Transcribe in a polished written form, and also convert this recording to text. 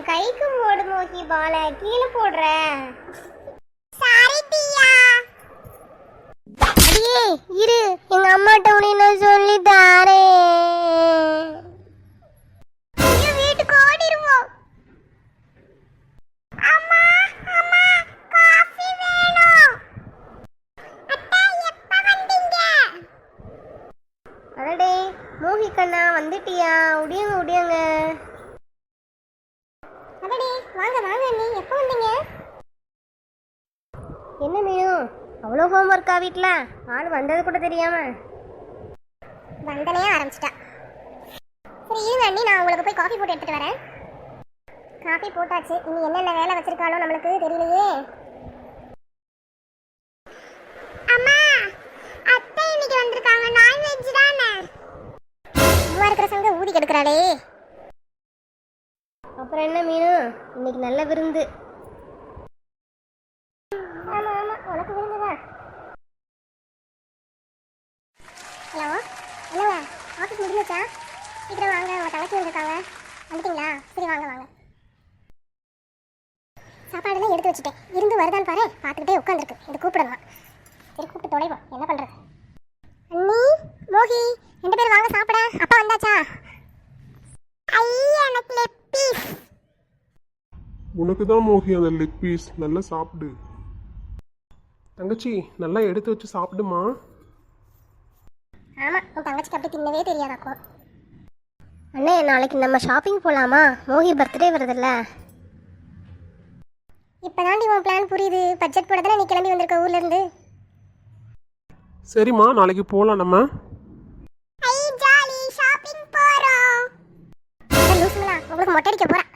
கைக்கு போடு மோகி, பால கீழே போடுற. சாரி பியா. அடியே இரு, எங்க அம்மாட்ட உன்னை நான் சொல்லி தாரேன். வீட்டுக்கு ஓடிடுவோம். அம்மா அம்மா காஃபி வேணும். அத்தா எப்ப வந்தீங்க? அடடே மோகி கண்ணா, வந்துட்டியா? உடியங்க உடியங்க. அடடே வாங்க வாங்க, நீ எப்போ வந்தீங்க? என்ன மீனு, அவ்வளோ ஹோம்ஒர்க்கா வீட்டில்? ஆள் வந்தது கூட தெரியாம வந்தனே ஆரம்பிச்சிட்டா. சரி இருங்க அண்ணி, நான் உங்களுக்கு போய் காஃபி போட்டு எடுத்துட்டு வரேன். காஃபி போட்டாச்சு, இனி என்னென்ன வேலை வச்சிருக்காளோ நம்மளுக்கு தெரியலையே. அம்மா அத்தை இன்னைக்கு வந்திருக்காங்க, நான்வெஜ் தானே. அம்மா இருக்கிற சங்க ஊதி கெடுக்கிறாளே. அப்புறம் என்ன மீனு, இன்னைக்கு நல்ல விருந்து. ஆமா ஆமா, உனக்கு விருந்துதான். ஹலோ என்னங்க, ஆஃபீஸ் முடிஞ்சிச்சா? சீக்கிரம் வாங்க, உங்கள் தங்கச்சி வந்திருக்காங்க. வந்துட்டீங்களா? சரி வாங்க வாங்க. சாப்பாடுலாம் எடுத்து வச்சுட்டேன், இருந்து வருதான்னு பாரு. பார்த்துக்கிட்டே உட்காந்துருக்கு, இது கூப்பிடலாம். சரி கூப்பிட்டு தொலைவோம், என்ன பண்ணுறது. அண்ணி மோகி 2 பேரும் வாங்க சாப்பிட. அப்பா வந்தாச்சா? ஐயா எனக்கு லெக் பீஸ். உனக்கு தான் மோகி அந்த லெக் பீஸ், நல்லா சாப்பிடு தங்கச்சி, நல்லா எடுத்து வச்சு சாப்பிடுமா. ஆமாம், உன் தங்கச்சிக்கு அப்படி தின்னவே தெரியாதாக்கும். அண்ணே நாளைக்கு நம்ம ஷாப்பிங் போகலாமா? மோகி பர்த்டே வருதுல்ல. இப்போ தாண்டி உன் பிளான் புரியுது. பட்ஜெட் போட தானே நீ கிளம்பி வந்திருக்க ஊர்லேருந்து. சரிம்மா, நாளைக்கு போகலாம் நம்ம. ஐ ஜாலி, ஷாப்பிங் போகிறோம். லூசுங்களா, உங்களுக்கு மொட்டை அடிக்க போகிறேன்.